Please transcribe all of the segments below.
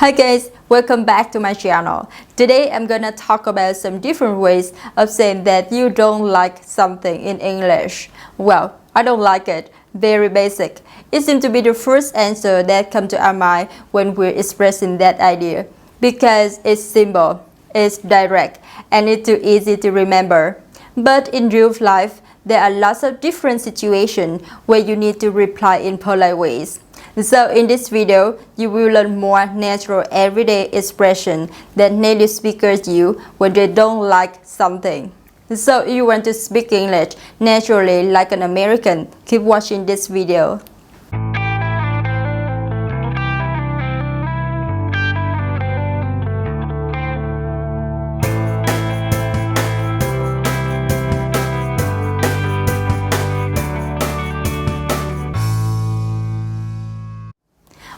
Hi guys, welcome back to my channel. Today I'm gonna talk about some different ways of saying that you don't like something in English. Well, I don't like it. Very basic. It seems to be the first answer that comes to our mind when we're expressing that idea because it's simple, it's direct, and it's too easy to remember. But in real life, there are lots of different situations where you need to reply in polite ways. So in this video, you will learn more natural everyday expression that native speakers use when they don't like something. So if you want to speak English naturally like an American, keep watching this video.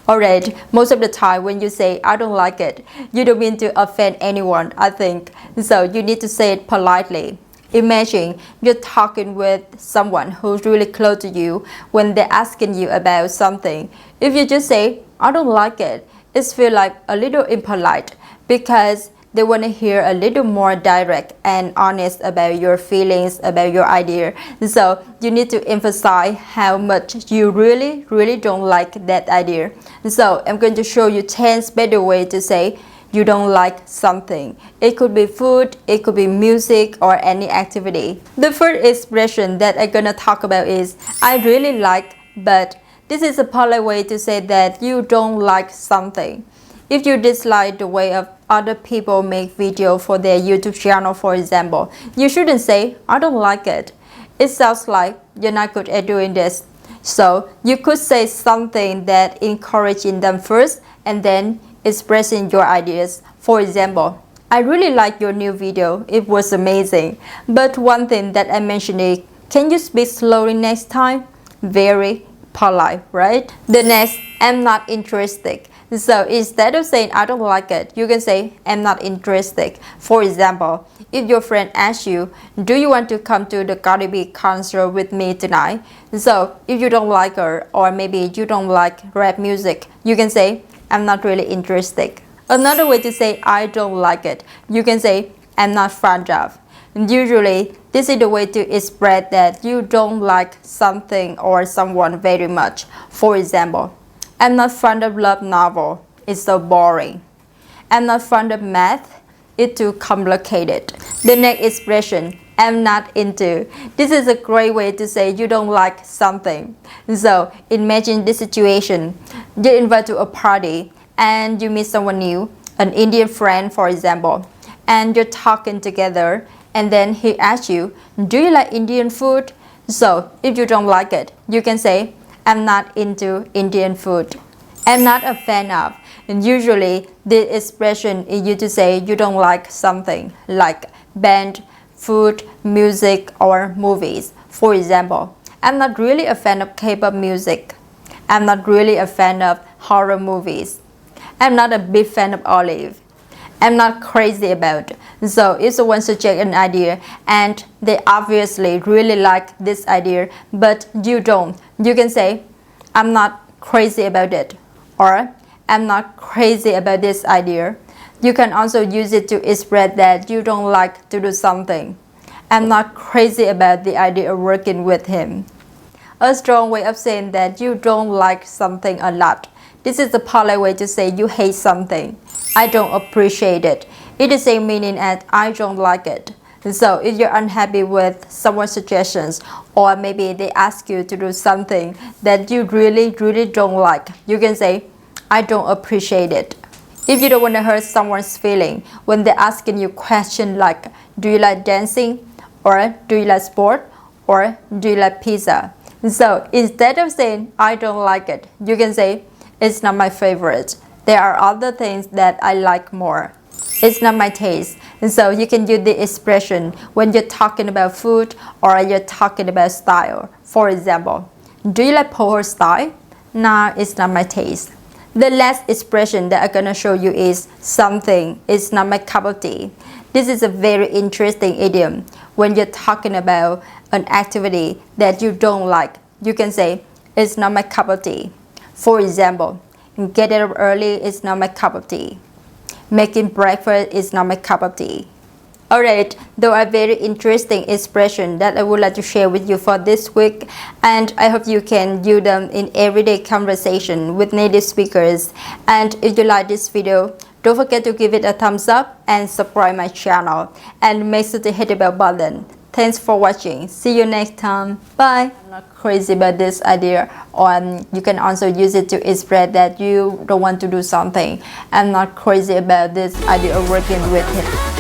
Alright, most of the time when you say I don't like it, you don't mean to offend anyone, I think. So you need to say it politely. Imagine you're talking with someone who's really close to you when they're asking you about something. If you just say I don't like it, it feels like a little impolite because they want to hear a little more direct and honest about your feelings, about your idea. So you need to emphasize how much you really don't like that idea. So I'm going to show you 10 better ways to say you don't like something. It could be food, it could be music, or any activity. The first expression that I'm gonna talk about is I really like, but this is a polite way to say that you don't like something. If you dislike the way of other people make video for their YouTube channel, for example, you shouldn't say, I don't like it. It sounds like you're not good at doing this. So you could say something that encouraging them first and then expressing your ideas. For example, I really like your new video. It was amazing. But one thing that I mentioned is, can you speak slowly next time? Very polite, right? The next, I'm not interested. So instead of saying I don't like it, you can say I'm not interested. For example, if your friend asks you, do you want to come to the Cardi B concert with me tonight? So if you don't like her, or maybe you don't like rap music, you can say I'm not really interested. Another way to say I don't like it, you can say I'm not fond of. And usually, this is the way to express that you don't like something or someone very much. For example, I'm not fond of love novel. It's so boring. I'm not fond of math. It's too complicated. The next expression, I'm not into. This is a great way to say you don't like something. So imagine this situation. You're invited to a party and you meet someone new, an Indian friend for example, and you're talking together and then he asks you, do you like Indian food? So if you don't like it, you can say, I'm not into Indian food. I'm not a fan of. And usually, the expression is used to say you don't like something like band, food, music, or movies. For example, I'm not really a fan of K-pop music. I'm not really a fan of horror movies. I'm not a big fan of olive. I'm not crazy about it. So if someone suggests an idea and they obviously really like this idea, but you don't, you can say, I'm not crazy about it, or I'm not crazy about this idea. You can also use it to express that you don't like to do something. I'm not crazy about the idea of working with him. A strong way of saying that you don't like something a lot. This is a polite way to say you hate something. I don't appreciate it. It is the same meaning as I don't like it. So if you're unhappy with someone's suggestions, or maybe they ask you to do something that you really don't like, you can say, I don't appreciate it. If you don't want to hurt someone's feeling when they're asking you questions like, do you like dancing? Or do you like sport? Or do you like pizza? So instead of saying, I don't like it, you can say, it's not my favorite. There are other things that I like more. It's not my taste. And so you can use the expression when you're talking about food or you're talking about style. For example, do you like poor style? Nah, it's not my taste. The last expression that I'm gonna show you is something is not my cup of tea. This is a very interesting idiom. When you're talking about an activity that you don't like, you can say, it's not my cup of tea. For example, Getting up early is not my cup of tea. Making breakfast is not my cup of tea. Alright, those are very interesting expressions that I would like to share with you for this week, and I hope you can use them in everyday conversation with native speakers. And if you like this video, don't forget to give it a thumbs up and subscribe my channel, and make sure to hit the bell button. Thanks for watching. See you next time. Bye. I'm not crazy about this idea, or you can also use it to express that you don't want to do something. I'm not crazy about this idea of working with it.